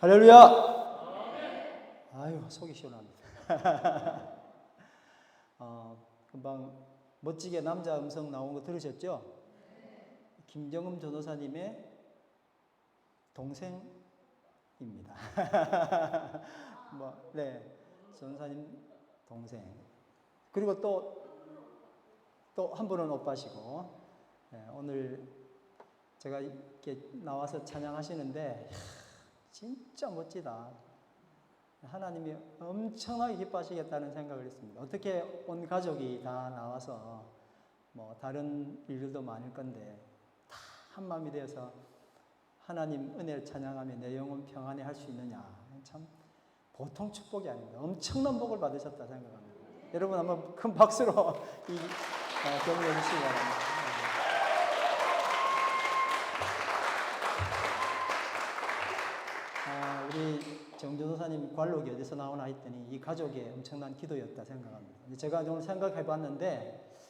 할렐루야! 아유, 속이 시원합니다. 금방 멋지게 남자 음성 나온 거 들으셨죠? 김정음 전도사님의 동생입니다. 네, 전도사님 동생. 그리고 또 한 분은 오빠시고, 네, 오늘 제가 이렇게 나와서 찬양하시는데, 진짜 멋지다. 하나님이 엄청나게 기뻐하시겠다는 생각을 했습니다. 어떻게 온 가족이 다 나와서 다른 일들도 많을 건데 다 한마음이 되어서 하나님 은혜를 찬양하며 내 영혼 평안히 할 수 있느냐. 참 보통 축복이 아닙니다. 엄청난 복을 받으셨다 생각합니다. 여러분 한번 큰 박수로 격려해 주시기 바랍니다. 우리 정전도사님 관록이 어디서 나오나 했더니 이 가족의 엄청난 기도였다 생각합니다. 제가 오늘 생각해 봤는데,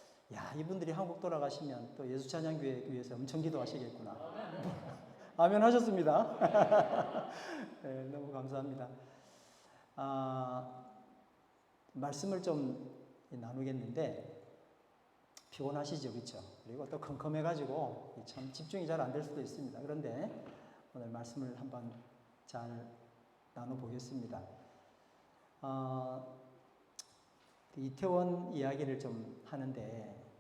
이분들이 한국 돌아가시면 또 예수찬양교회 위해서 엄청 기도하시겠구나. 아멘 하셨습니다. 네, 너무 감사합니다. 말씀을 좀 나누겠는데, 피곤하시죠, 그렇죠? 그리고 또 컴컴해가지고 참 집중이 잘 안 될 수도 있습니다. 그런데 오늘 말씀을 한번 잘 나눠보겠습니다. 이태원 이야기를 좀 하는데,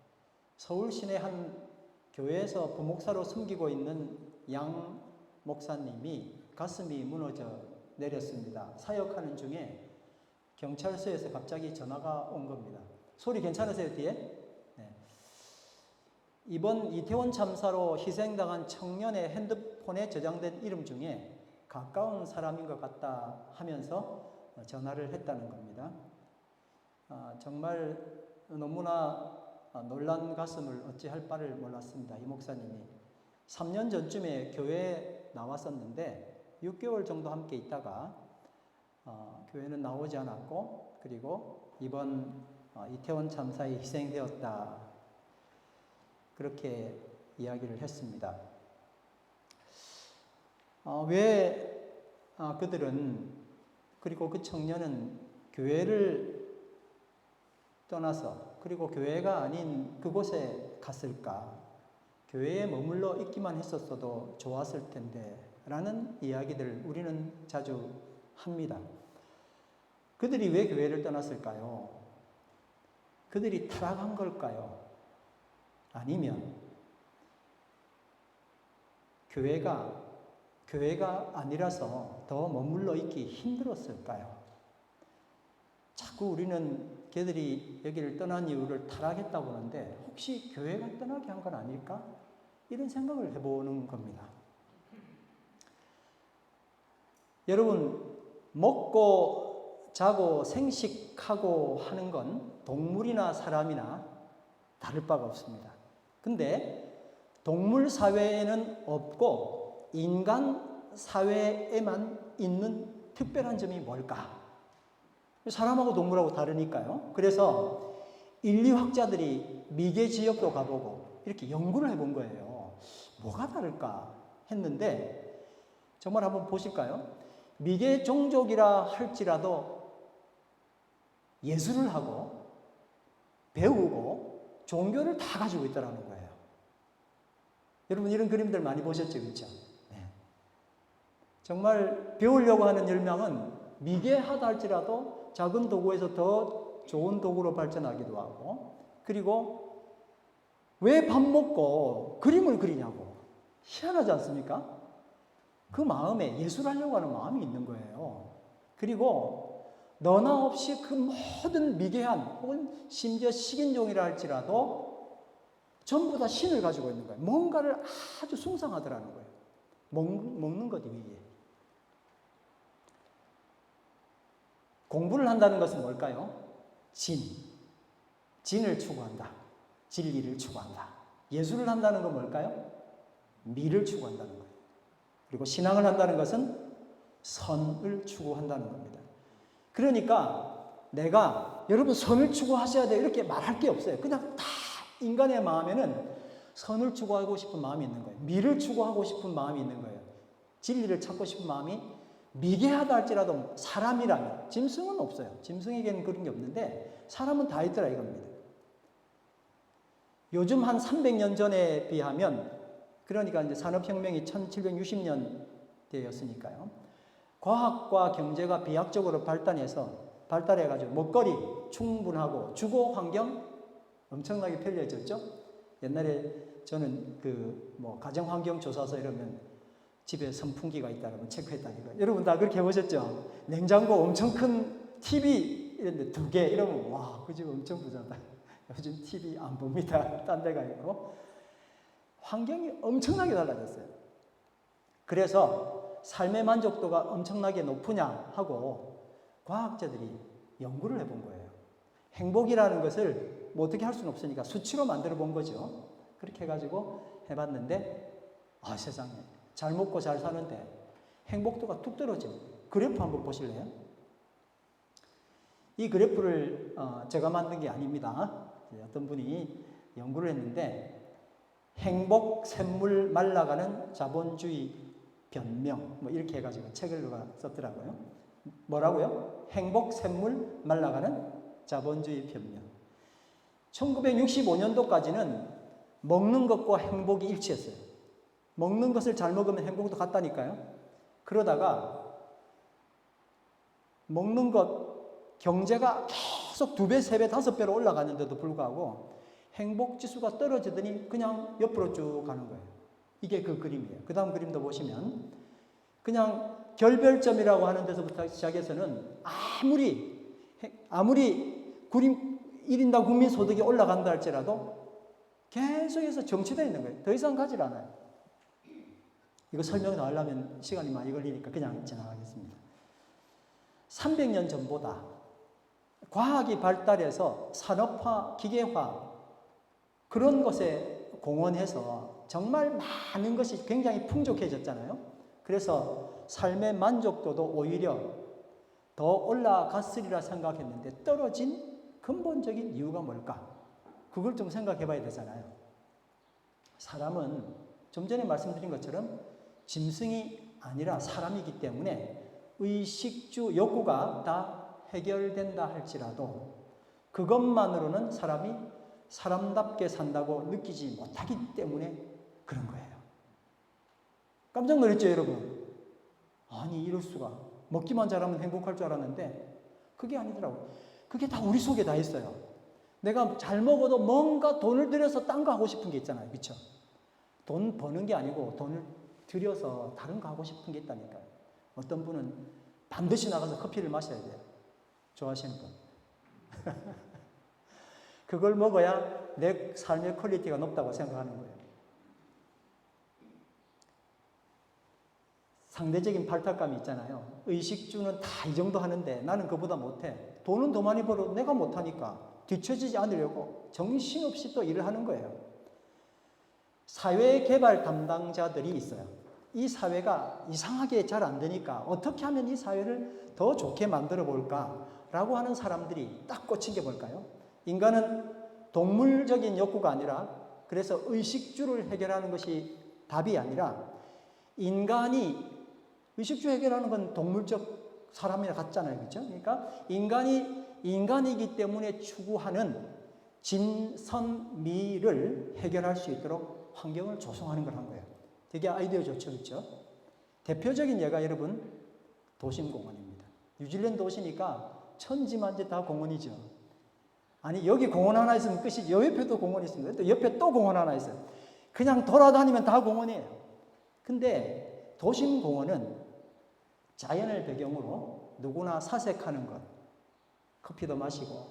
서울 시내 한 교회에서 부목사로 섬기고 있는 양 목사님이 가슴이 무너져 내렸습니다. 사역하는 중에 경찰서에서 갑자기 전화가 온 겁니다. 소리 괜찮으세요, 뒤에? 네. 이번 이태원 참사로 희생당한 청년의 핸드폰에 저장된 이름 중에 가까운 사람인 것 같다 하면서 전화를 했다는 겁니다. 정말 너무나 놀란 가슴을 어찌할 바를 몰랐습니다. 이 목사님이 3년 전쯤에 교회에 나왔었는데 6개월 정도 함께 있다가 교회는 나오지 않았고, 그리고 이번 이태원 참사에 희생되었다, 그렇게 이야기를 했습니다. 왜 그들은, 그리고 그 청년은 교회를 떠나서, 그리고 교회가 아닌 그곳에 갔을까? 교회에 머물러 있기만 했었어도 좋았을 텐데 라는 이야기들을 우리는 자주 합니다. 그들이 왜 교회를 떠났을까요? 그들이 타락한 걸까요? 아니면 교회가 아니라서 더 머물러 있기 힘들었을까요? 자꾸 우리는 걔들이 여기를 떠난 이유를 타락했다고 하는데, 혹시 교회가 떠나게 한 건 아닐까? 이런 생각을 해보는 겁니다. 여러분, 먹고 자고 생식하고 하는 건 동물이나 사람이나 다를 바가 없습니다. 근데 동물 사회에는 없고 인간 사회에만 있는 특별한 점이 뭘까? 사람하고 동물하고 다르니까요. 그래서 인류학자들이 미개 지역도 가보고 이렇게 연구를 해본 거예요. 뭐가 다를까 했는데, 정말 한번 보실까요? 미개 종족이라 할지라도 예술을 하고 배우고 종교를 다 가지고 있다는 거예요. 여러분 이런 그림들 많이 보셨죠, 그렇죠? 네. 정말 배우려고 하는 열망은 미개하다 할지라도 작은 도구에서 더 좋은 도구로 발전하기도 하고, 그리고 왜 밥 먹고 그림을 그리냐고. 희한하지 않습니까? 그 마음에 예술하려고 하는 마음이 있는 거예요. 그리고 너나 없이 그 모든 미개한 혹은 심지어 식인종이라 할지라도 전부 다 신을 가지고 있는 거예요. 뭔가를 아주 숭상하더라는 거예요. 먹는 것 위에. 공부를 한다는 것은 뭘까요? 진을 추구한다. 진리를 추구한다. 예술을 한다는 건 뭘까요? 미를 추구한다는 거예요. 그리고 신앙을 한다는 것은 선을 추구한다는 겁니다. 그러니까 내가 여러분 선을 추구하셔야 돼요 이렇게 말할 게 없어요. 그냥 다 인간의 마음에는 선을 추구하고 싶은 마음이 있는 거예요. 미를 추구하고 싶은 마음이 있는 거예요. 진리를 찾고 싶은 마음이 미개하다 할지라도 사람이라면, 짐승은 없어요. 짐승에게는 그런 게 없는데 사람은 다 있더라 이겁니다. 요즘 한 300년 전에 비하면, 그러니까 이제 산업혁명이 1760년대였으니까요. 과학과 경제가 비약적으로 발달해가지고 먹거리 충분하고 주거 환경 엄청나게 편리해졌죠. 옛날에 저는 가정 환경 조사서 이러면 집에 선풍기가 있다 그러면 체크했다니까. 여러분 다 그렇게 해보셨죠? 냉장고 엄청 큰 TV 이런데 2개 이러면 와, 그 집 엄청 부자다. 요즘 TV 안 봅니다. 딴 데 가 있고. 환경이 엄청나게 달라졌어요. 그래서 삶의 만족도가 엄청나게 높으냐 하고 과학자들이 연구를 해본 거예요. 행복이라는 것을 뭐 어떻게 할 수는 없으니까 수치로 만들어 본 거죠. 그렇게 해가지고 해봤는데, 세상에, 잘 먹고 잘 사는데 행복도가 뚝 떨어지는 그래프 한번 보실래요? 이 그래프를 제가 만든 게 아닙니다. 어떤 분이 연구를 했는데, 행복 샘물 말라가는 자본주의 변명 이렇게 해가지고 책을 누가 썼더라고요. 뭐라고요? 행복 샘물 말라가는 자본주의 변명. 1965년도까지는 먹는 것과 행복이 일치했어요. 먹는 것을 잘 먹으면 행복도 같다니까요. 그러다가 먹는 것 경제가 계속 2배, 3배, 5배로 올라가는데도 불구하고 행복지수가 떨어지더니 그냥 옆으로 쭉 가는 거예요. 이게 그 그림이에요. 그 다음 그림도 보시면 그냥 결별점이라고 하는 데서부터 시작해서는 아무리 1인당 국민소득이 올라간다 할지라도 계속해서 정체되어 있는 거예요. 더 이상 가지 않아요. 이거 설명을 하려면 시간이 많이 걸리니까 그냥 지나가겠습니다. 300년 전보다 과학이 발달해서 산업화, 기계화 그런 것에 공헌해서 정말 많은 것이 굉장히 풍족해졌잖아요. 그래서 삶의 만족도도 오히려 더 올라갔으리라 생각했는데 떨어진 근본적인 이유가 뭘까? 그걸 좀 생각해 봐야 되잖아요. 사람은 좀 전에 말씀드린 것처럼 짐승이 아니라 사람이기 때문에 의식주 욕구가 다 해결된다 할지라도 그것만으로는 사람이 사람답게 산다고 느끼지 못하기 때문에 그런 거예요. 깜짝 놀랐죠, 여러분? 아니, 이럴 수가. 먹기만 잘하면 행복할 줄 알았는데 그게 아니더라고요. 그게 다 우리 속에 다 있어요. 내가 잘 먹어도 뭔가 돈을 들여서 딴 거 하고 싶은 게 있잖아요. 그렇죠? 돈 버는 게 아니고 돈을 들여서 다른 거 하고 싶은 게 있다니까요. 어떤 분은 반드시 나가서 커피를 마셔야 돼요. 좋아하시는 분. 그걸 먹어야 내 삶의 퀄리티가 높다고 생각하는 거예요. 상대적인 발탁감이 있잖아요. 의식주는 다 이 정도 하는데 나는 그보다 못해. 돈은 더 많이 벌어도 내가 못하니까 뒤처지지 않으려고 정신없이 또 일을 하는 거예요. 사회개발 담당자들이 있어요. 이 사회가 이상하게 잘 안 되니까 어떻게 하면 이 사회를 더 좋게 만들어 볼까라고 하는 사람들이 딱 꽂힌 게 뭘까요? 인간은 동물적인 욕구가 아니라, 그래서 의식주를 해결하는 것이 답이 아니라, 인간이 의식주 해결하는 건 동물적 사람이랑 같잖아요. 그렇죠? 그러니까 인간이기 때문에 추구하는 진선미를 해결할 수 있도록 환경을 조성하는 걸 한 거예요. 되게 아이디어 좋죠. 그렇죠? 대표적인 예가 여러분 도심공원입니다. 뉴질랜드 오시니까 천지만지 다 공원이죠. 아니, 여기 공원 하나 있으면 끝이지. 여 옆에도 공원이 있습니다. 또 옆에 또 공원 하나 있어요. 그냥 돌아다니면 다 공원이에요. 근데 도심공원은 자연을 배경으로 누구나 사색하는 것, 커피도 마시고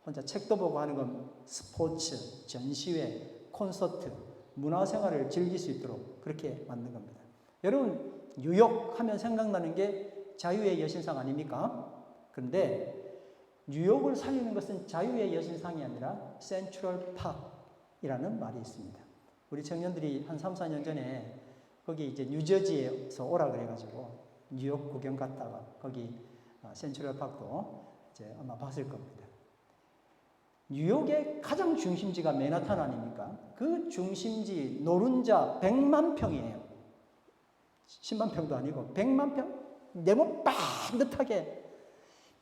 혼자 책도 보고 하는 건 스포츠, 전시회, 콘서트, 문화생활을 즐길 수 있도록 그렇게 만든 겁니다. 여러분, 뉴욕 하면 생각나는 게 자유의 여신상 아닙니까? 그런데 뉴욕을 살리는 것은 자유의 여신상이 아니라 센트럴 파크이라는 말이 있습니다. 우리 청년들이 한 3, 4년 전에 거기 이제 뉴저지에서 오라 그래가지고 뉴욕 구경 갔다가 거기 센트럴 파크도 이제 아마 봤을 겁니다. 뉴욕의 가장 중심지가 맨하탄 아닙니까? 그 중심지 노른자 100만 평이에요. 10만 평도 아니고 100만 평? 네모 반듯하게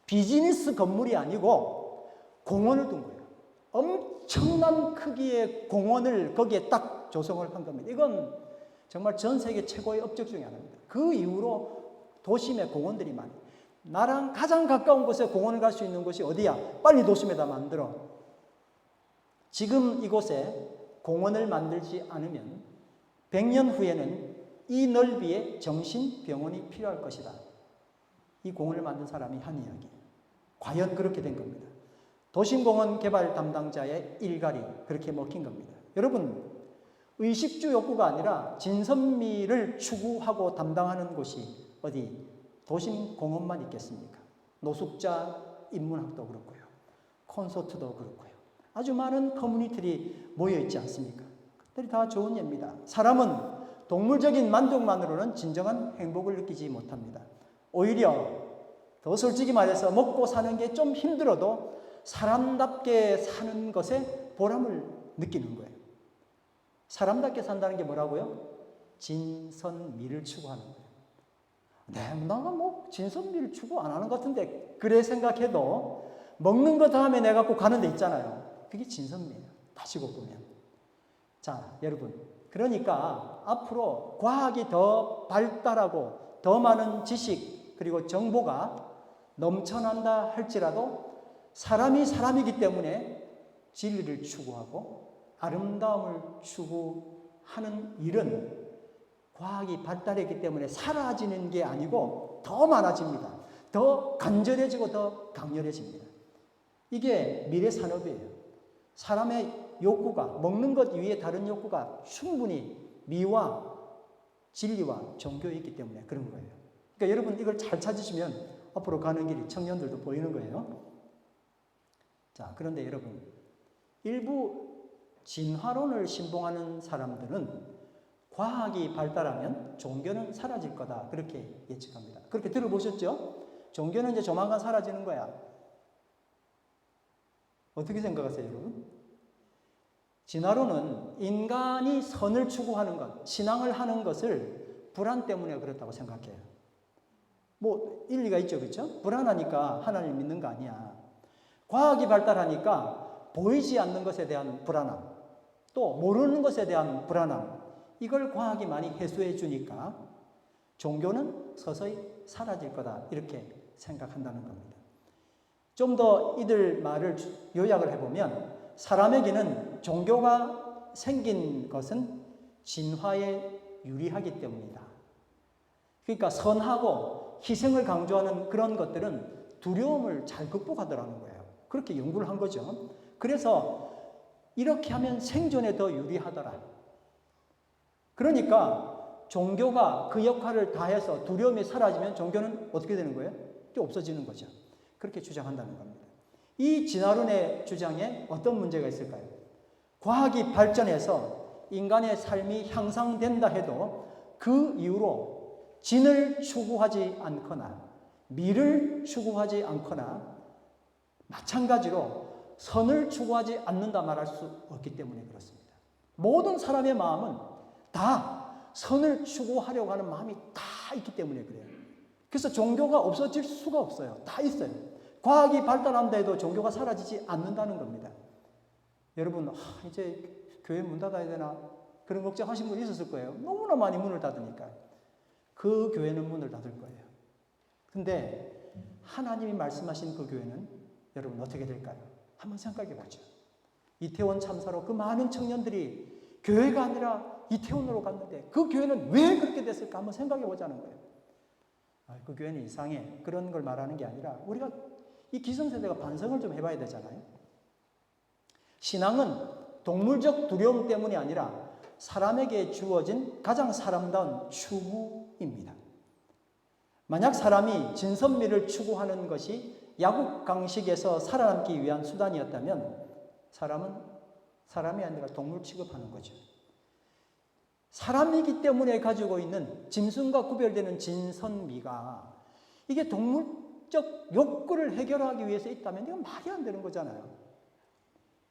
비즈니스 건물이 아니고 공원을 둔 거예요. 엄청난 크기의 공원을 거기에 딱 조성을 한 겁니다. 이건 정말 전 세계 최고의 업적 중에 하나입니다. 그 이후로 도심에 공원들이 많아요. 나랑 가장 가까운 곳에 공원을 갈 수 있는 곳이 어디야? 빨리 도심에다 만들어. 지금 이곳에 공원을 만들지 않으면 100년 후에는 이 넓이에 정신병원이 필요할 것이다. 이 공원을 만든 사람이 한 이야기. 과연 그렇게 된 겁니다. 도심공원 개발 담당자의 일갈이 그렇게 먹힌 겁니다. 여러분, 의식주 욕구가 아니라 진선미를 추구하고 담당하는 곳이 어디 도심공원만 있겠습니까? 노숙자 인문학도 그렇고요. 콘서트도 그렇고요. 아주 많은 커뮤니티들이 모여있지 않습니까? 그들이 다 좋은 예입니다. 사람은 동물적인 만족만으로는 진정한 행복을 느끼지 못합니다. 오히려 더 솔직히 말해서 먹고 사는 게 좀 힘들어도 사람답게 사는 것에 보람을 느끼는 거예요. 사람답게 산다는 게 뭐라고요? 진선미를 추구하는 거예요. 네, 나가 뭐 진선미를 추구 안 하는 것 같은데 그래 생각해도 먹는 거 다음에 내가 꼭 가는 데 있잖아요. 그게 진선미예요. 다시고 보면. 자, 여러분, 그러니까 앞으로 과학이 더 발달하고 더 많은 지식 그리고 정보가 넘쳐난다 할지라도 사람이 사람이기 때문에 진리를 추구하고 아름다움을 추구하는 일은 과학이 발달했기 때문에 사라지는 게 아니고 더 많아집니다. 더 간절해지고 더 강렬해집니다. 이게 미래 산업이에요. 사람의 욕구가 먹는 것 위에 다른 욕구가 충분히 미와 진리와 종교에 있기 때문에 그런 거예요. 그러니까 여러분 이걸 잘 찾으시면 앞으로 가는 길이 청년들도 보이는 거예요. 자, 그런데 여러분 일부 진화론을 신봉하는 사람들은 과학이 발달하면 종교는 사라질 거다 그렇게 예측합니다. 그렇게 들어보셨죠? 종교는 이제 조만간 사라지는 거야. 어떻게 생각하세요, 여러분? 진화론은 인간이 선을 추구하는 것, 신앙을 하는 것을 불안 때문에 그렇다고 생각해요. 뭐 일리가 있죠, 그렇죠? 불안하니까 하나님 믿는 거 아니야. 과학이 발달하니까 보이지 않는 것에 대한 불안함, 또 모르는 것에 대한 불안함, 이걸 과학이 많이 해소해 주니까 종교는 서서히 사라질 거다 이렇게 생각한다는 겁니다. 좀 더 이들 말을 요약을 해보면 사람에게는 종교가 생긴 것은 진화에 유리하기 때문이다. 그러니까 선하고 희생을 강조하는 그런 것들은 두려움을 잘 극복하더라는 거예요. 그렇게 연구를 한 거죠. 그래서 이렇게 하면 생존에 더 유리하더라. 그러니까 종교가 그 역할을 다해서 두려움이 사라지면 종교는 어떻게 되는 거예요? 없어지는 거죠. 그렇게 주장한다는 겁니다. 이 진화론의 주장에 어떤 문제가 있을까요? 과학이 발전해서 인간의 삶이 향상된다 해도 그 이후로 진을 추구하지 않거나 미를 추구하지 않거나 마찬가지로 선을 추구하지 않는다 말할 수 없기 때문에 그렇습니다. 모든 사람의 마음은 다 선을 추구하려고 하는 마음이 다 있기 때문에 그래요. 그래서 종교가 없어질 수가 없어요. 다 있어요. 과학이 발달한다 해도 종교가 사라지지 않는다는 겁니다. 여러분, 이제 교회 문 닫아야 되나? 그런 걱정하신 분 있었을 거예요. 너무나 많이 문을 닫으니까. 그 교회는 문을 닫을 거예요. 근데 하나님이 말씀하신 그 교회는 여러분 어떻게 될까요? 한번 생각해 보죠. 이태원 참사로 그 많은 청년들이 교회가 아니라 이태원으로 갔는데 그 교회는 왜 그렇게 됐을까? 한번 생각해 보자는 거예요. 그 교회는 이상해. 그런 걸 말하는 게 아니라 우리가 이 기성세대가 반성을 좀 해봐야 되잖아요. 신앙은 동물적 두려움 때문이 아니라 사람에게 주어진 가장 사람다운 추구입니다. 만약 사람이 진선미를 추구하는 것이 약육강식에서 살아남기 위한 수단이었다면 사람은 사람이 아니라 동물 취급하는 거죠. 사람이기 때문에 가지고 있는 짐승과 구별되는 진선미가 이게 동물적 욕구를 해결하기 위해서 있다면 이건 말이 안 되는 거잖아요.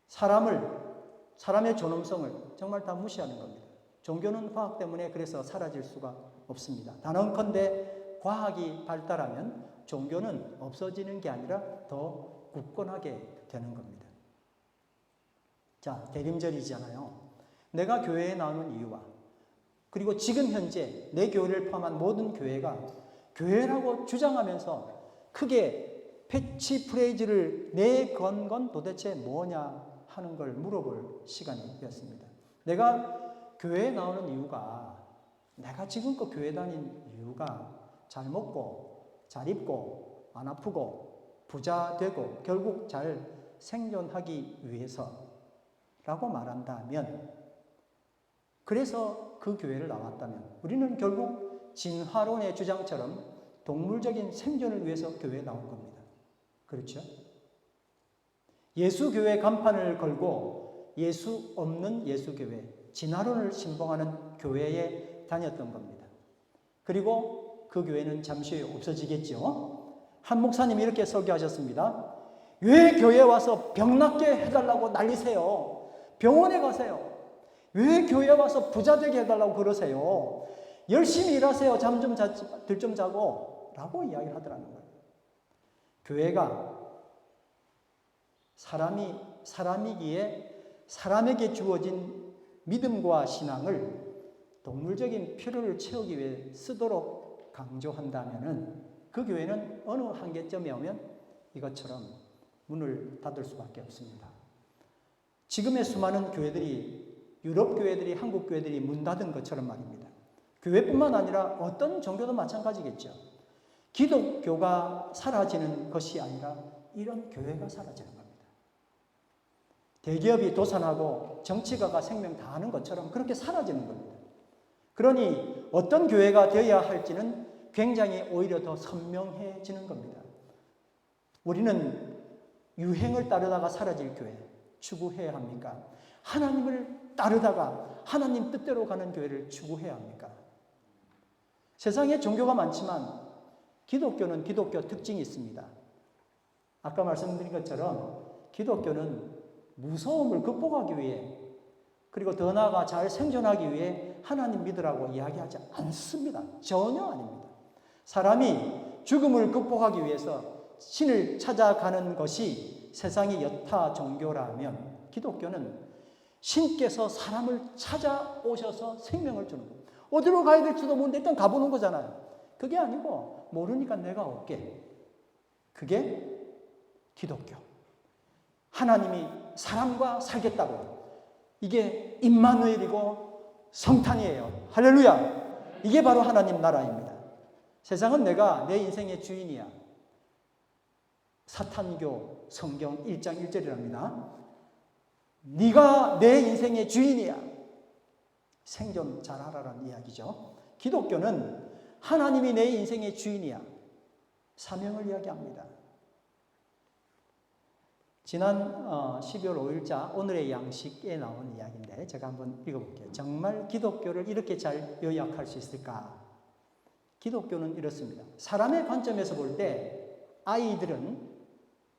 사람의 존엄성을 정말 다 무시하는 겁니다. 종교는 과학 때문에 그래서 사라질 수가 없습니다. 단언컨대 과학이 발달하면 종교는 없어지는 게 아니라 더 굳건하게 되는 겁니다. 자, 대림절이잖아요. 내가 교회에 나오는 이유와 그리고 지금 현재 내 교회를 포함한 모든 교회가 교회라고 주장하면서 크게 패치프레이즈를 내건 건 도대체 뭐냐 하는 걸 물어볼 시간이 되었습니다. 내가 교회에 나오는 이유가, 내가 지금껏 교회 다닌 이유가 잘 먹고 잘 입고 안 아프고 부자 되고 결국 잘 생존하기 위해서라고 말한다면, 그래서 그 교회를 나왔다면 우리는 결국 진화론의 주장처럼 동물적인 생존을 위해서 교회에 나온 겁니다. 그렇죠? 예수교회 간판을 걸고 예수 없는 예수교회, 진화론을 신봉하는 교회에 다녔던 겁니다. 그리고 그 교회는 잠시 후에 없어지겠죠. 한 목사님이 이렇게 설교하셨습니다. 왜 교회에 와서 병 낫게 해달라고 난리세요? 병원에 가세요. 왜 교회에 와서 부자 되게 해달라고 그러세요? 열심히 일하세요. 잠 좀 자지, 들 좀 자고 라고 이야기를 하더라는 거예요. 교회가 사람이기에 사람에게 주어진 믿음과 신앙을 동물적인 필요를 채우기 위해 쓰도록 강조한다면은 그 교회는 어느 한계점에 오면 이것처럼 문을 닫을 수밖에 없습니다. 지금의 수많은 교회들이, 유럽 교회들이, 한국 교회들이 문 닫은 것처럼 말입니다. 교회뿐만 아니라 어떤 종교도 마찬가지겠죠. 기독교가 사라지는 것이 아니라 이런 교회가 사라지는 겁니다. 대기업이 도산하고 정치가가 생명 다하는 것처럼 그렇게 사라지는 겁니다. 그러니 어떤 교회가 되어야 할지는 굉장히 오히려 더 선명해지는 겁니다. 우리는 유행을 따르다가 사라질 교회 추구해야 합니까? 하나님을 따르다가 하나님 뜻대로 가는 교회를 추구해야 합니까? 세상에 종교가 많지만 기독교는 기독교 특징이 있습니다. 아까 말씀드린 것처럼 기독교는 무서움을 극복하기 위해, 그리고 더 나아가 잘 생존하기 위해 하나님 믿으라고 이야기하지 않습니다. 전혀 아닙니다. 사람이 죽음을 극복하기 위해서 신을 찾아가는 것이 세상의 여타 종교라면 기독교는 신께서 사람을 찾아오셔서 생명을 주는 거예요. 어디로 가야 될지도 모르는데 일단 가보는 거잖아요. 그게 아니고 모르니까 내가 올게. 그게 기독교. 하나님이 사람과 살겠다고. 이게 임마누엘이고 성탄이에요. 할렐루야. 이게 바로 하나님 나라입니다. 세상은 내가 내 인생의 주인이야. 사탄교 성경 1장 1절이랍니다. 네가 내 인생의 주인이야. 생존 잘하라는 이야기죠. 기독교는 하나님이 내 인생의 주인이야. 사명을 이야기합니다. 지난 12월 5일자 오늘의 양식에 나온 이야기인데 제가 한번 읽어볼게요. 정말 기독교를 이렇게 잘 요약할 수 있을까? 기독교는 이렇습니다. 사람의 관점에서 볼 때 아이들은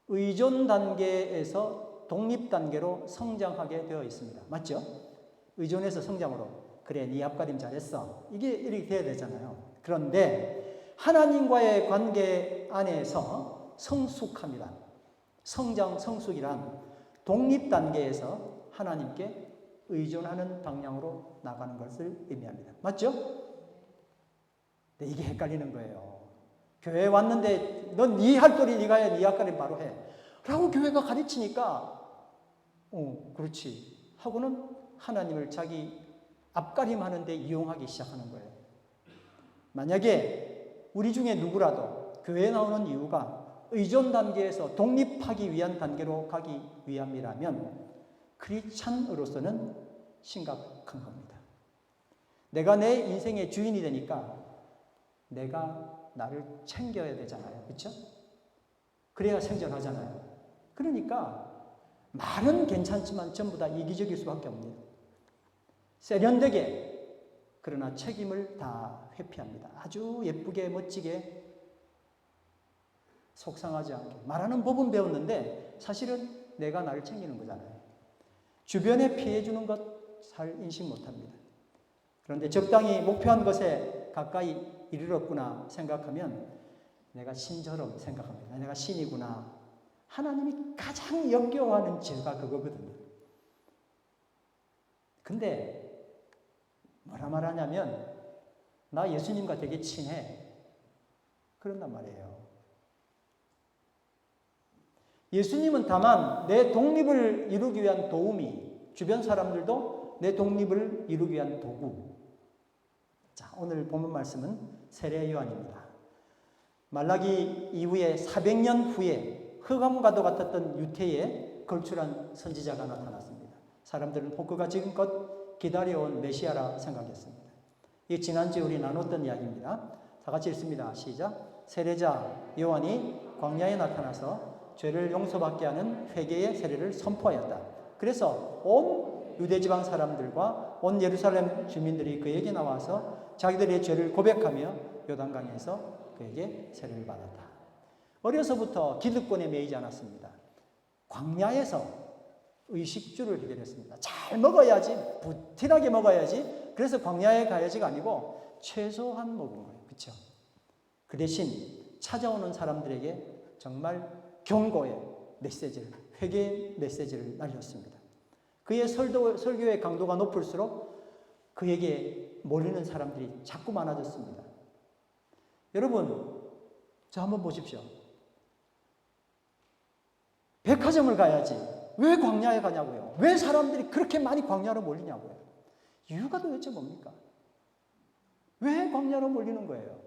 의존 단계에서 독립 단계로 성장하게 되어 있습니다. 맞죠? 의존에서 성장으로. 그래, 네 앞가림 잘했어. 이게 이렇게 돼야 되잖아요. 그런데 하나님과의 관계 안에서 성숙합니다. 성장, 성숙이란 독립 단계에서 하나님께 의존하는 방향으로 나가는 것을 의미합니다. 맞죠? 근데 이게 헷갈리는 거예요. 교회에 왔는데 넌 네 할 거리 네가 해, 네 앞가림 바로 해 라고 교회가 가르치니까 그렇지 하고는 하나님을 자기 앞가림하는 데 이용하기 시작하는 거예요. 만약에 우리 중에 누구라도 교회에 나오는 이유가 의존 단계에서 독립하기 위한 단계로 가기 위함이라면 크리스찬으로서는 심각한 겁니다. 내가 내 인생의 주인이 되니까 내가 나를 챙겨야 되잖아요. 그렇죠? 그래야 생존하잖아요. 그러니까 말은 괜찮지만 전부 다 이기적일 수밖에 없네요. 세련되게, 그러나 책임을 다 회피합니다. 아주 예쁘게 멋지게 속상하지 않게 말하는 법은 배웠는데 사실은 내가 나를 챙기는 거잖아요. 주변에 피해주는 것 잘 인식 못합니다. 그런데 적당히 목표한 것에 가까이 이르렀구나 생각하면 내가 신처럼 생각합니다. 내가 신이구나. 하나님이 가장 역겨워하는 죄가 그거거든요. 근데 뭐라 말하냐면 나 예수님과 되게 친해. 그런단 말이에요. 예수님은 다만 내 독립을 이루기 위한 도우미, 주변 사람들도 내 독립을 이루기 위한 도구. 자, 오늘 본문 말씀은 세례 요한입니다. 말라기 이후에 400년 후에 흑암과도 같았던 유태에 걸출한 선지자가 나타났습니다. 사람들은 그가 지금껏 기다려온 메시아라 생각했습니다. 이 지난주에 우리 나눴던 이야기입니다. 다 같이 읽습니다. 시작. 세례자 요한이 광야에 나타나서 죄를 용서받게 하는 회개의 세례를 선포하였다. 그래서 온 유대지방 사람들과 온 예루살렘 주민들이 그에게 나와서 자기들의 죄를 고백하며 요단강에서 그에게 세례를 받았다. 어려서부터 기득권에 매이지 않았습니다. 광야에서 의식주를 해결했습니다. 잘 먹어야지, 부티나게 먹어야지. 그래서 광야에 가야지가 아니고 최소한 먹은 거예요. 그렇죠? 그 대신 찾아오는 사람들에게 정말 경고의 메시지를, 회개의 메시지를 날렸습니다. 그의 설교의 강도가 높을수록 그에게 몰리는 사람들이 자꾸 많아졌습니다. 여러분, 저 한번 보십시오. 백화점을 가야지. 왜 광야에 가냐고요? 왜 사람들이 그렇게 많이 광야로 몰리냐고요? 이유가 도대체 뭡니까? 왜 광야로 몰리는 거예요?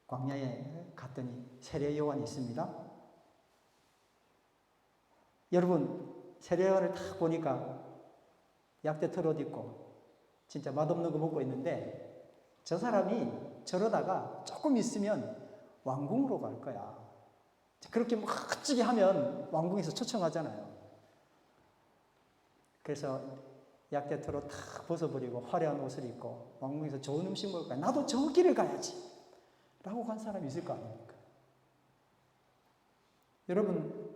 광야에 갔더니 세례 요한이 있습니다. 여러분, 세례 요한을 딱 보니까 약대 털옷 입고 진짜 맛없는 거 먹고 있는데 저 사람이 저러다가 조금 있으면 왕궁으로 갈 거야. 그렇게 멋지게 하면 왕궁에서 초청하잖아요. 그래서 약대 털옷 다 벗어버리고 화려한 옷을 입고 왕궁에서 좋은 음식 먹을 거야. 나도 저 길을 가야지. 라고 간 사람이 있을 거 아닙니까? 여러분,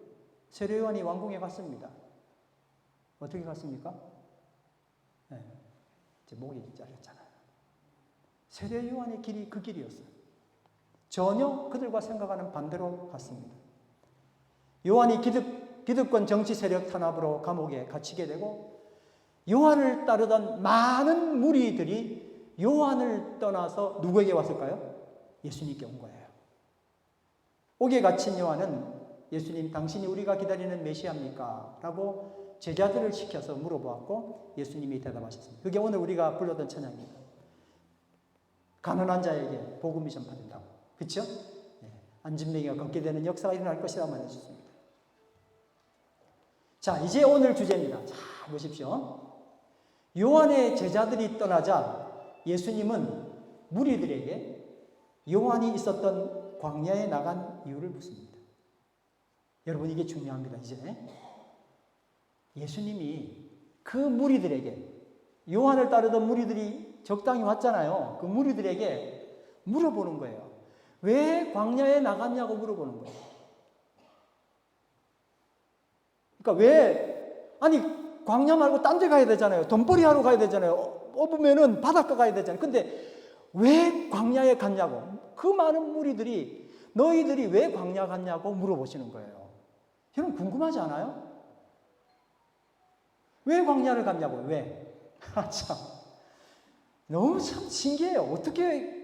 세례 요한이 왕궁에 갔습니다. 어떻게 갔습니까? 네, 제 목이 잘렸잖아요. 세례 요한의 길이 그 길이었어요. 전혀 그들과 생각하는 반대로 갔습니다. 요한이 기득권 정치 세력 탄압으로 감옥에 갇히게 되고 요한을 따르던 많은 무리들이 요한을 떠나서 누구에게 왔을까요? 예수님께 온 거예요. 옥에 갇힌 요한은 예수님, 당신이 우리가 기다리는 메시아입니까? 라고 제자들을 시켜서 물어보았고 예수님이 대답하셨습니다. 그게 오늘 우리가 불렀던 찬양입니다. 가난한 자에게 복음이 전파된다고. 그렇죠? 네. 안진뱅이가 걷게 되는 역사가 일어날 것이라 말해주셨습니다. 자, 이제 오늘 주제입니다. 자, 보십시오. 요한의 제자들이 떠나자 예수님은 무리들에게 요한이 있었던 광야에 나간 이유를 묻습니다. 여러분, 이게 중요합니다. 이제 예수님이 그 무리들에게, 요한을 따르던 무리들이 적당히 왔잖아요. 그 무리들에게 물어보는 거예요. 왜 광야에 나갔냐고 물어보는 거예요. 그러니까 왜, 아니 광야 말고 딴 데 가야 되잖아요. 돈벌이 하러 가야 되잖아요. 업으면은 바닷가 가야 되잖아요. 근데 왜 광야에 갔냐고. 그 많은 무리들이 너희들이 왜 광야 갔냐고 물어보시는 거예요. 여러분, 궁금하지 않아요? 왜 광야를 갔냐고요? 왜? 참, 너무 참 신기해요. 어떻게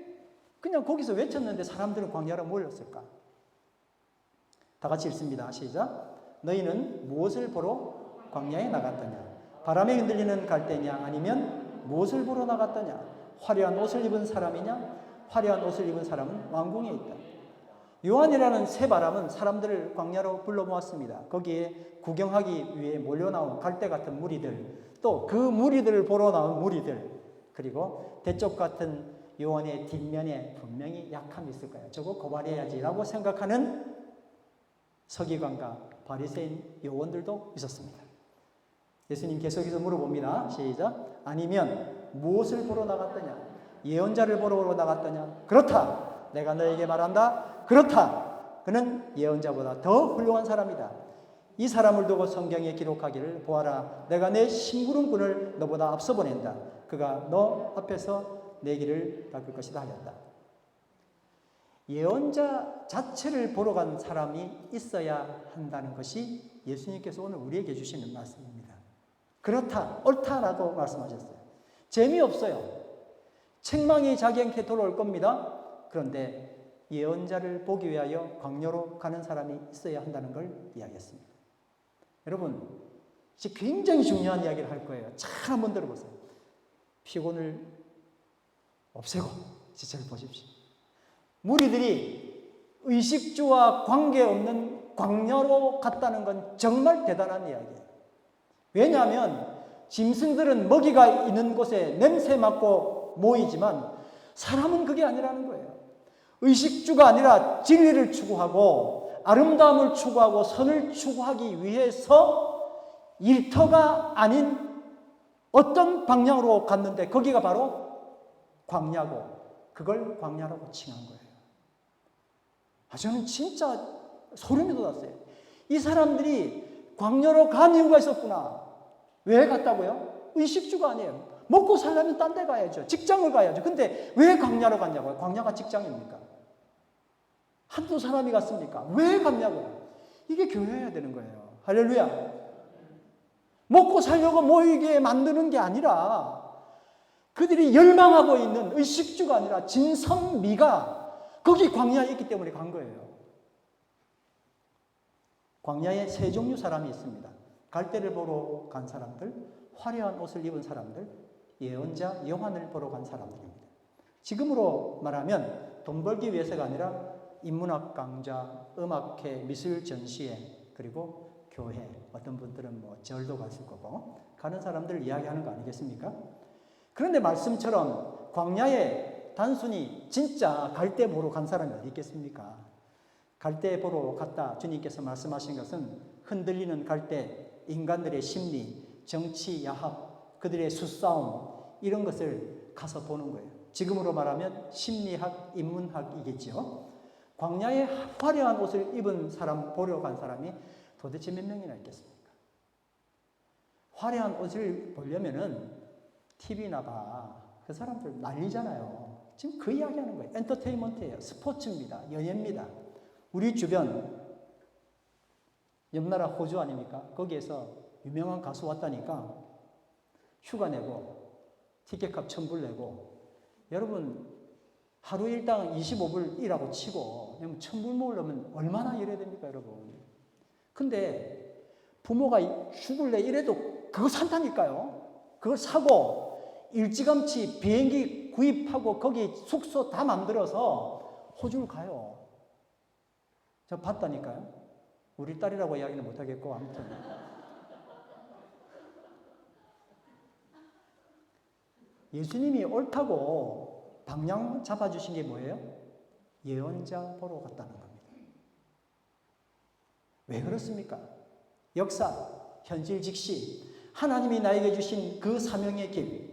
그냥 거기서 외쳤는데 사람들은 광야로 몰렸을까? 다 같이 읽습니다. 시작. 너희는 무엇을 보러 광야에 나갔더냐? 바람에 흔들리는 갈대냐? 아니면 무엇을 보러 나갔더냐? 화려한 옷을 입은 사람이냐? 화려한 옷을 입은 사람은 왕궁에 있다. 요한이라는 새바람은 사람들을 광야로 불러 모았습니다. 거기에 구경하기 위해 몰려나온 갈대 같은 무리들, 또 그 무리들을 보러 나온 무리들, 그리고 대쪽 같은 요한의 뒷면에 분명히 약함이 있을 거예요. 저거 고발해야지라고 생각하는 서기관과 바리새인 요원들도 있었습니다. 예수님 계속해서 물어봅니다. 시작. 아니면 무엇을 보러 나갔더냐? 예언자를 보러 나갔더냐? 그렇다. 내가 너에게 말한다. 그렇다. 그는 예언자보다 더 훌륭한 사람이다. 이 사람을 두고 성경에 기록하기를 보아라 내가 내 심부름꾼을 너보다 앞서 보낸다. 그가 너 앞에서 내 길을 닦을 것이다 하였다. 예언자 자체를 보러 간 사람이 있어야 한다는 것이 예수님께서 오늘 우리에게 주시는 말씀입니다. 그렇다, 옳다라고 말씀하셨어요. 재미없어요. 책망이 자기한테 돌아올 겁니다. 그런데 예언자를 보기 위하여 광야로 가는 사람이 있어야 한다는 걸 이야기했습니다. 여러분, 이제 굉장히 중요한 이야기를 할 거예요. 잘 한번 들어보세요. 피곤을 없애고 지체를 보십시오. 무리들이 의식주와 관계없는 광야로 갔다는 건 정말 대단한 이야기예요. 왜냐하면 짐승들은 먹이가 있는 곳에 냄새 맡고 모이지만 사람은 그게 아니라는 거예요. 의식주가 아니라 진리를 추구하고 아름다움을 추구하고 선을 추구하기 위해서 일터가 아닌 어떤 방향으로 갔는데 거기가 바로 광야고 그걸 광야라고 칭한 거예요. 저는 진짜 소름이 돋았어요. 이 사람들이 광야로 간 이유가 있었구나. 왜 갔다고요? 의식주가 아니에요. 먹고 살려면 딴 데 가야죠. 직장을 가야죠. 근데 왜 광야로 갔냐고요? 광야가 직장입니까? 한두 사람이 갔습니까? 왜 갔냐고요? 이게 교회여야 되는 거예요. 할렐루야. 먹고 살려고 모이게 만드는 게 아니라 그들이 열망하고 있는 의식주가 아니라 진선미가 거기 광야에 있기 때문에 간 거예요. 광야에 세 종류 사람이 있습니다. 갈대를 보러 간 사람들, 화려한 옷을 입은 사람들, 예언자 요한을 보러 간 사람들입니다. 지금으로 말하면 돈 벌기 위해서가 아니라 인문학 강좌, 음악회, 미술 전시회, 그리고 교회, 어떤 분들은 뭐 절도 갔을 거고 가는 사람들을 이야기하는 거 아니겠습니까? 그런데 말씀처럼 광야에 단순히 진짜 갈대 보러 간 사람이 어디 있겠습니까? 갈대 보러 갔다 주님께서 말씀하신 것은 흔들리는 갈대, 인간들의 심리, 정치 야합, 그들의 수싸움 이런 것을 가서 보는 거예요. 지금으로 말하면 심리학, 인문학이겠죠. 광야에 화려한 옷을 입은 사람 보러 간 사람이 도대체 몇 명이나 있겠습니까? 화려한 옷을 보려면은 TV나 봐. 그 사람들 난리잖아요. 지금 그 이야기 하는 거예요. 엔터테인먼트예요. 스포츠입니다. 연예입니다. 우리 주변 옆나라 호주 아닙니까? 거기에서 유명한 가수 왔다니까 휴가 내고 티켓값 1,000불 내고 여러분 하루 일당 25불 일하고 치고 1,000불 모으려면 얼마나 일해야 됩니까 여러분? 근데 부모가 죽을래 이래도 그거 산다니까요. 그걸 사고 일찌감치 비행기 구입하고 거기 숙소 다 만들어서 호주를 가요. 저 봤다니까요. 우리 딸이라고 이야기는 못하겠고 아무튼 예수님이 옳다고 방향 잡아주신 게 뭐예요? 예언자 보러 갔다는 겁니다. 왜 그렇습니까? 역사, 현실 직시, 하나님이 나에게 주신 그 사명의 길,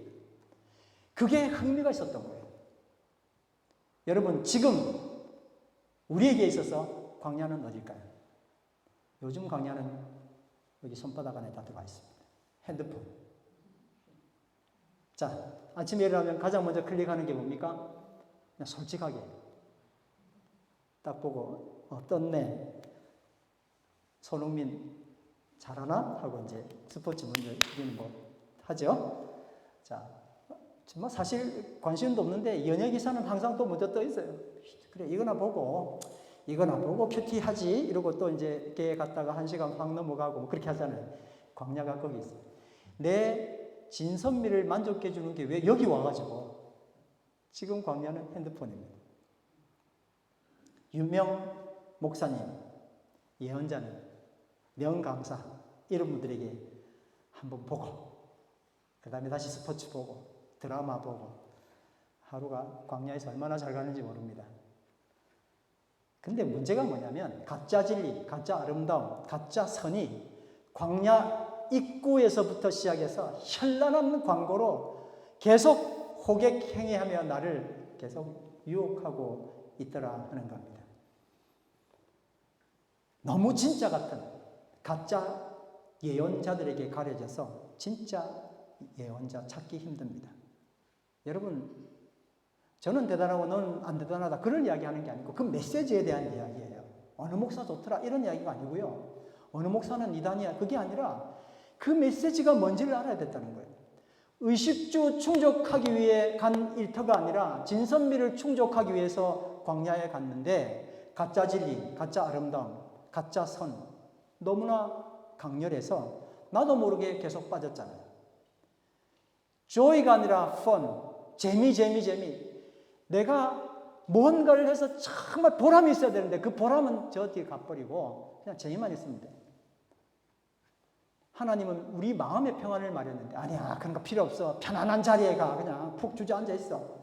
그게 흥미가 있었던 거예요. 여러분, 지금 우리에게 있어서 광야는 어딜까요? 요즘 광야는 여기 손바닥 안에 다 들어가 있습니다. 핸드폰. 자, 아침에 일어나면 가장 먼저 클릭하는 게 뭡니까? 그냥 솔직하게 딱 보고 떴네. 손흥민 잘하나? 하고 이제 스포츠 먼저 뭐 하죠. 자, 정말 사실 관심도 없는데 연예 기사는 항상 또 먼저 떠 있어요. 그래 이거나 보고 큐티하지 이러고 또 이제 걔 갔다가 1시간 확 넘어가고 뭐 그렇게 하잖아요. 광야가 거기 있어요. 내 진선미를 만족해 주는 게 왜 여기 와가지고 지금 광야는 핸드폰입니다. 유명 목사님, 예언자는 명강사 이런 분들에게 한번 보고 그 다음에 다시 스포츠 보고 드라마 보고 하루가 광야에서 얼마나 잘 가는지 모릅니다. 근데 문제가 뭐냐면 가짜 진리, 가짜 아름다움, 가짜 선이 광야 입구에서부터 시작해서 현란한 광고로 계속 호객행위하며 나를 계속 유혹하고 있더라 하는 겁니다. 너무 진짜 같은 가짜 예언자들에게 가려져서 진짜 예언자 찾기 힘듭니다. 여러분, 저는 대단하고 너는 안 대단하다 그런 이야기 하는 게 아니고 그 메시지에 대한 이야기예요. 어느 목사 좋더라 이런 이야기가 아니고요. 어느 목사는 이단이야 그게 아니라 그 메시지가 뭔지를 알아야 됐다는 거예요. 의식주 충족하기 위해 간 일터가 아니라 진선미를 충족하기 위해서 광야에 갔는데 가짜 진리, 가짜 아름다움, 가짜 선 너무나 강렬해서 나도 모르게 계속 빠졌잖아요. joy가 아니라 fun, 재미. 내가 뭔가를 해서 정말 보람이 있어야 되는데 그 보람은 저 뒤에 가버리고 그냥 재미만 있으면 돼. 하나님은 우리 마음의 평안을 마련했는데 아니야 그런 거 필요 없어. 편안한 자리에 가. 그냥 푹 주저앉아 있어.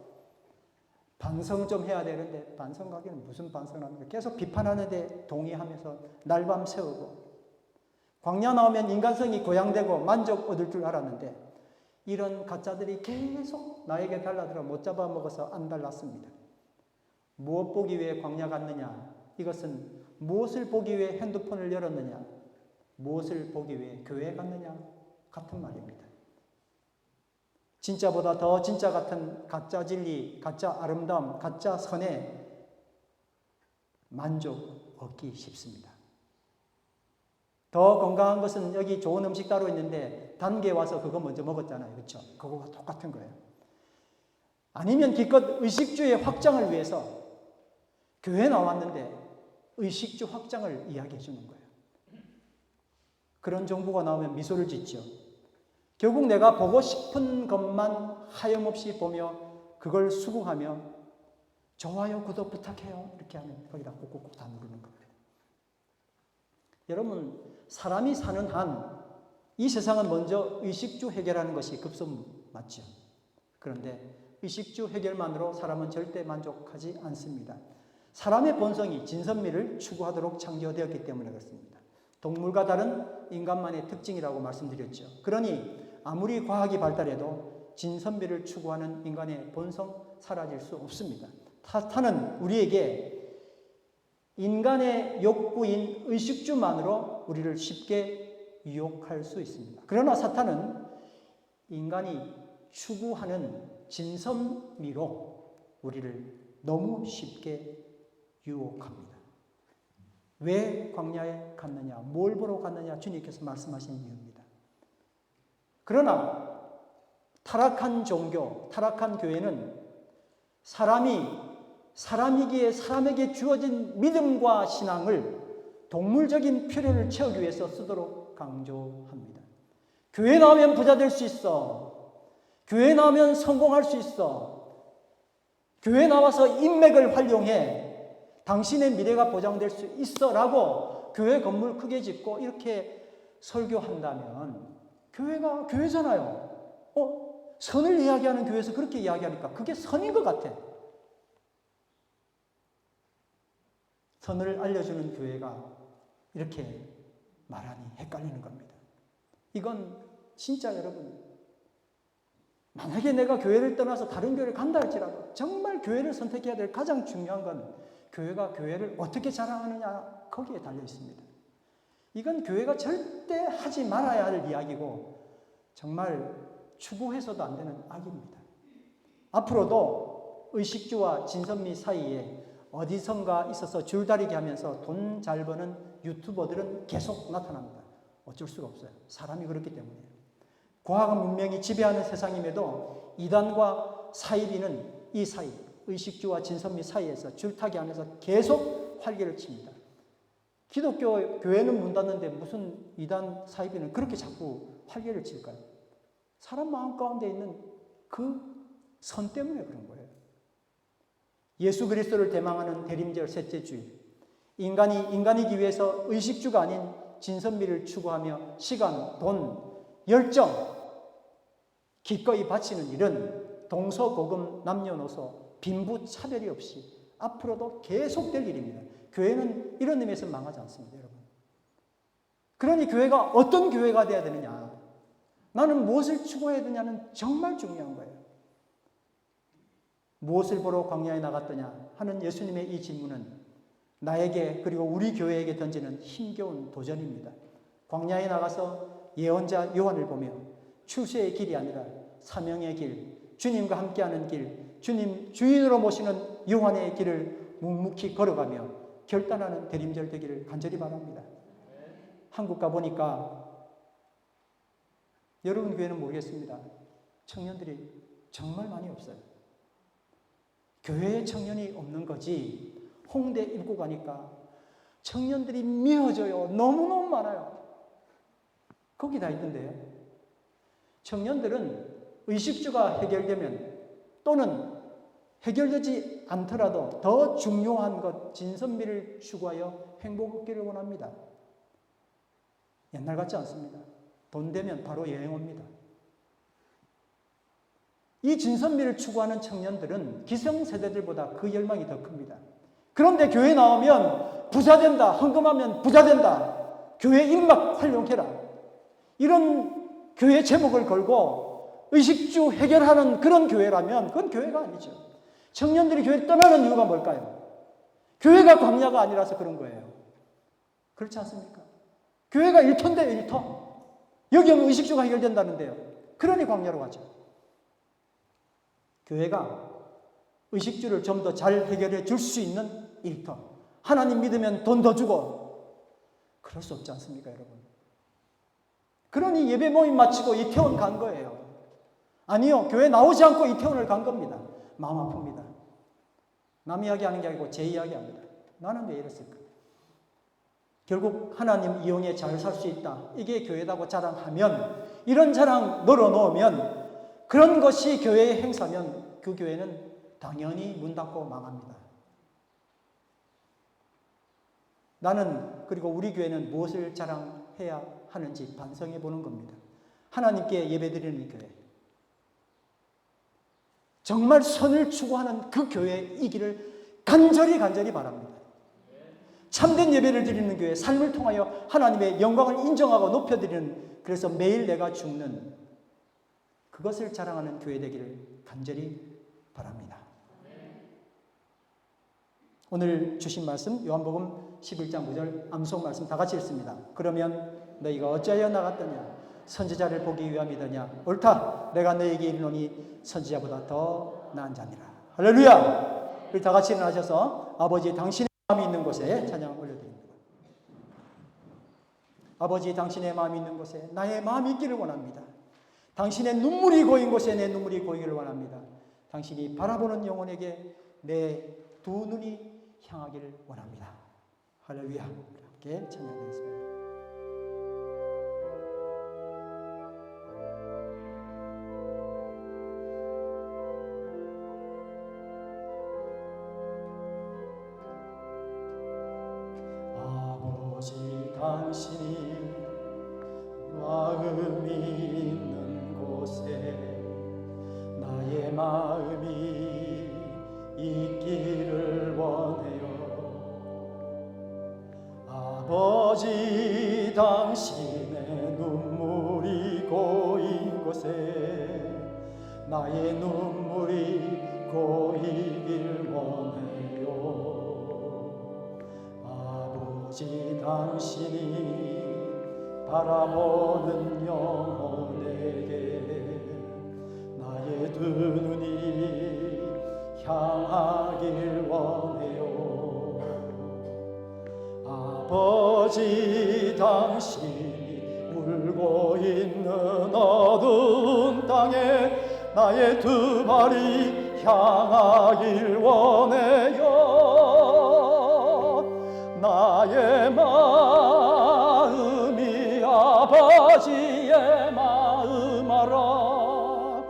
반성 좀 해야 되는데 반성하기는 무슨 반성을 하는 거야. 계속 비판하는데 동의하면서 날밤 새우고 광야 나오면 인간성이 고양되고 만족 얻을 줄 알았는데 이런 가짜들이 계속 나에게 달라들어 못 잡아먹어서 안 달랐습니다. 무엇 보기 위해 광야 갔느냐? 이것은 무엇을 보기 위해 핸드폰을 열었느냐? 무엇을 보기 위해 교회에 갔느냐? 같은 말입니다. 진짜보다 더 진짜 같은 가짜 진리, 가짜 아름다움, 가짜 선에 만족 얻기 쉽습니다. 더 건강한 것은 여기 좋은 음식 따로 있는데 단계 와서 그거 먼저 먹었잖아요. 그렇죠? 그거가 똑같은 거예요. 아니면 기껏 의식주의 확장을 위해서 교회에 나왔는데 의식주 확장을 이야기해 주는 거예요. 그런 정보가 나오면 미소를 짓죠. 결국 내가 보고 싶은 것만 하염없이 보며 그걸 수긍하며 좋아요, 구독 부탁해요. 이렇게 하면 거기다 꾹꾹꾹 다 누르는 겁니다. 여러분, 사람이 사는 한 이 세상은 먼저 의식주 해결하는 것이 급선 맞죠. 그런데 의식주 해결만으로 사람은 절대 만족하지 않습니다. 사람의 본성이 진선미를 추구하도록 창조되었기 때문에 그렇습니다. 동물과 다른 인간만의 특징이라고 말씀드렸죠. 그러니 아무리 과학이 발달해도 진선미를 추구하는 인간의 본성 사라질 수 없습니다. 사탄은 우리에게 인간의 욕구인 의식주만으로 우리를 쉽게 유혹할 수 있습니다. 그러나 사탄은 인간이 추구하는 진선미로 우리를 너무 쉽게 유혹합니다. 왜 광야에 갔느냐? 뭘 보러 갔느냐? 주님께서 말씀하신 이유입니다. 그러나 타락한 종교, 타락한 교회는 사람이기에 사람에게 주어진 믿음과 신앙을 동물적인 필요를 채우기 위해서 쓰도록 강조합니다. 교회 나오면 부자 될 수 있어. 교회 나오면 성공할 수 있어. 교회 나와서 인맥을 활용해. 당신의 미래가 보장될 수 있어 라고 교회 건물 크게 짓고 이렇게 설교한다면 교회가 교회잖아요. 선을 이야기하는 교회에서 그렇게 이야기하니까 그게 선인 것 같아. 선을 알려주는 교회가 이렇게 말하니 헷갈리는 겁니다. 이건 진짜 여러분, 만약에 내가 교회를 떠나서 다른 교회를 간다 할지라도 정말 교회를 선택해야 될 가장 중요한 건 교회가 교회를 어떻게 자랑하느냐 거기에 달려 있습니다. 이건 교회가 절대 하지 말아야 할 이야기고 정말 추구해서도 안 되는 악입니다. 앞으로도 의식주와 진선미 사이에 어디선가 있어서 줄다리기 하면서 돈 잘 버는 유튜버들은 계속 나타납니다. 어쩔 수가 없어요. 사람이 그렇기 때문이에요. 과학 문명이 지배하는 세상임에도 이단과 사이비는 이 사이, 의식주와 진선미 사이에서 줄타기 하면서 계속 활개를 칩니다. 기독교 교회는 문 닫는데 무슨 이단 사이비는 그렇게 자꾸 활개를 칠까요? 사람 마음 가운데 있는 그 선 때문에 그런 거예요. 예수 그리스도를 대망하는 대림절 셋째 주일, 인간이기 위해서 의식주가 아닌 진선미를 추구하며 시간, 돈, 열정 기꺼이 바치는 일은 동서고금 남녀노소 빈부 차별이 없이 앞으로도 계속될 일입니다. 교회는 이런 의미에서 망하지 않습니다, 여러분. 그러니 교회가 어떤 교회가 되어야 되느냐, 나는 무엇을 추구해야 되냐는 정말 중요한 거예요. 무엇을 보러 광야에 나갔더냐 하는 예수님의 이 질문은 나에게 그리고 우리 교회에게 던지는 힘겨운 도전입니다. 광야에 나가서 예언자 요한을 보며 추수의 길이 아니라 사명의 길, 주님과 함께하는 길, 주님 주인으로 모시는 요한의 길을 묵묵히 걸어가며 결단하는 대림절 되기를 간절히 바랍니다. 한국 가보니까 여러분 교회는 모르겠습니다. 청년들이 정말 많이 없어요. 교회에 청년이 없는 거지 홍대 입구 가니까 청년들이 미어져요. 너무너무 많아요. 거기 다 있던데요. 청년들은 의식주가 해결되면 또는 해결되지 않더라도 더 중요한 것 진선미를 추구하여 행복 얻기를 원합니다. 옛날 같지 않습니다. 돈 되면 바로 여행 옵니다. 이 진선미를 추구하는 청년들은 기성세대들보다 그 열망이 더 큽니다. 그런데 교회 나오면 부자 된다, 헌금하면 부자 된다, 교회 입막 활용해라, 이런 교회 제목을 걸고 의식주 해결하는 그런 교회라면 그건 교회가 아니죠. 청년들이 교회를 떠나는 이유가 뭘까요? 교회가 광야가 아니라서 그런 거예요. 그렇지 않습니까? 교회가 일터인데요, 일터. 여기 오면 의식주가 해결된다는데요. 그러니 광야로 가죠. 교회가 의식주를 좀 더 잘 해결해 줄 수 있는 일터. 하나님 믿으면 돈 더 주고. 그럴 수 없지 않습니까, 여러분? 그러니 예배 모임 마치고 이태원 간 거예요. 아니요, 교회 나오지 않고 이태원을 간 겁니다. 마음 아픕니다. 남 이야기 하는 게 아니고 제 이야기 합니다. 나는 왜 이랬을까? 결국 하나님 이용해 잘 살 수 있다, 이게 교회다고 자랑하면, 이런 자랑 널어놓으면, 그런 것이 교회의 행사면 그 교회는 당연히 문 닫고 망합니다. 나는, 그리고 우리 교회는 무엇을 자랑해야 하는지 반성해 보는 겁니다. 하나님께 예배드리는 교회, 정말 선을 추구하는 그 교회이기를 간절히 바랍니다. 참된 예배를 드리는 교회, 삶을 통하여 하나님의 영광을 인정하고 높여드리는, 그래서 매일 내가 죽는 그것을 자랑하는 교회 되기를 간절히 바랍니다. 오늘 주신 말씀 요한복음 11장 9절 암송 말씀 다 같이 읽습니다. 그러면 너희가 어찌하여 나갔더냐? 선지자를 보기 위함이더냐? 옳다, 내가 너희에게 이르노니 선지자보다 더 나은 자니라. 할렐루야. 우리 다 같이 일어나셔서 아버지 당신의 마음이 있는 곳에 찬양 올려드립니다. 아버지 당신의 마음이 있는 곳에 나의 마음이 있기를 원합니다. 당신의 눈물이 고인 곳에 내 눈물이 고이기를 원합니다. 당신이 바라보는 영혼에게 내 두 눈이 향하기를 원합니다. 할렐루야. 함께 찬양하겠습니다. 아버지 당신이 마음이 있는 곳에 나의 마음이 있기를 원해요. 아버지 당신의 눈물이 고인 곳에 나의 눈물이 고이길 원해요. 아버지 당신이 바라보는 영혼에게 나의 두 눈이 향하길 원해요. 아버지 당신이 울고 있는 어두운 땅에 나의 두 발이 향하길 원해요. 나의 마음이 아버지의 마음 알아.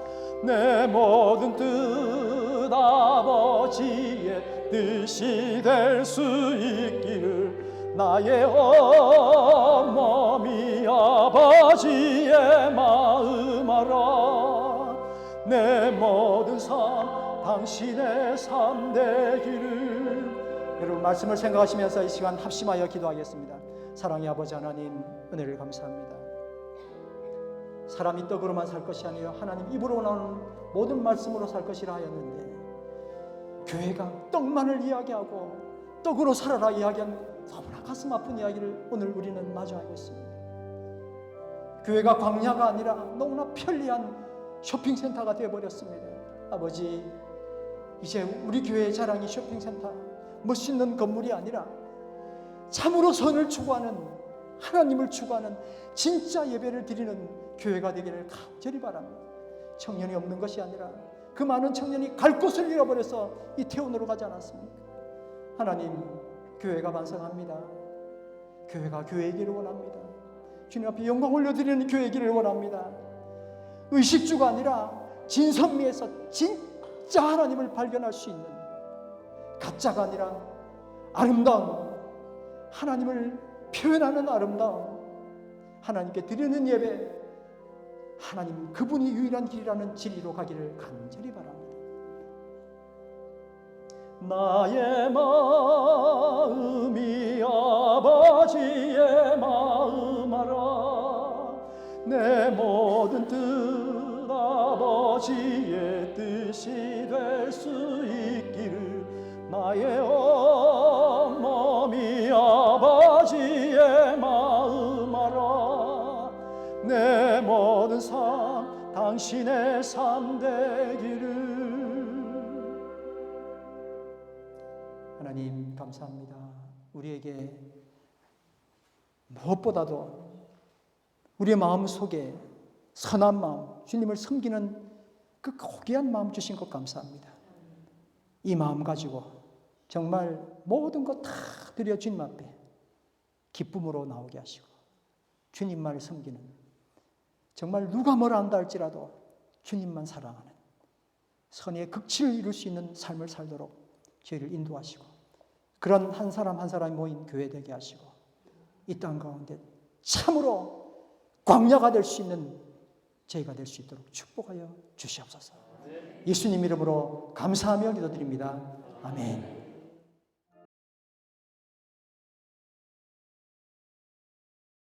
내 모든 뜻 아버지의 뜻이 될 수 있기를 나의 온몸이 아버지의 마음 알아. 내 모든 삶 당신의 삶 되기를. 여러분 말씀을 생각하시면서 이 시간 합심하여 기도하겠습니다. 사랑의 아버지 하나님, 은혜를 감사합니다. 사람이 떡으로만 살 것이 아니요 하나님 입으로 나오는 모든 말씀으로 살 것이라 하였는데, 교회가 떡만을 이야기하고 떡으로 살아라 이야기한 너무나 가슴 아픈 이야기를 오늘 우리는 마주하고 있습니다. 교회가 광야가 아니라 너무나 편리한 쇼핑센터가 되어버렸습니다. 아버지, 이제 우리 교회의 자랑이 쇼핑센터, 멋있는 건물이 아니라 참으로 선을 추구하는, 하나님을 추구하는 진짜 예배를 드리는 교회가 되기를 간절히 바랍니다. 청년이 없는 것이 아니라 그 많은 청년이 갈 곳을 잃어버려서 이태원으로 가지 않았습니까? 하나님, 교회가 반성합니다. 교회가 교회이기를 원합니다. 주님 앞에 영광 올려드리는 교회이기를 원합니다. 의식주가 아니라 진선미에서 진짜 하나님을 발견할 수 있는, 가짜가 아니라 아름다운 하나님을 표현하는 아름다운 하나님께 드리는 예배, 하나님 그분이 유일한 길이라는 진리로 가기를 간절히 바랍니다. 나의 마음이 아버지의 마음 알아. 내 모든 뜻 아버지의 뜻이 될 수 있기를. 나의 온몸이 아버지의 마음 알아. 내 모든 삶 당신의 삶 되기를. 하나님 감사합니다. 우리에게 무엇보다도 우리의 마음 속에 선한 마음, 주님을 섬기는 그 고귀한 마음 주신 것 감사합니다. 이 마음 가지고 정말 모든 것 다 드려 주님 앞에 기쁨으로 나오게 하시고 주님만을 섬기는, 정말 누가 뭐라 한다 할지라도 주님만 사랑하는 선의 극치를 이룰 수 있는 삶을 살도록 저희를 인도하시고, 그런 한 사람 한 사람이 모인 교회 되게 하시고, 이 땅 가운데 참으로 광야가 될 수 있는 저희가 될 수 있도록 축복하여 주시옵소서. 예수님 이름으로 감사하며 기도드립니다. 아멘.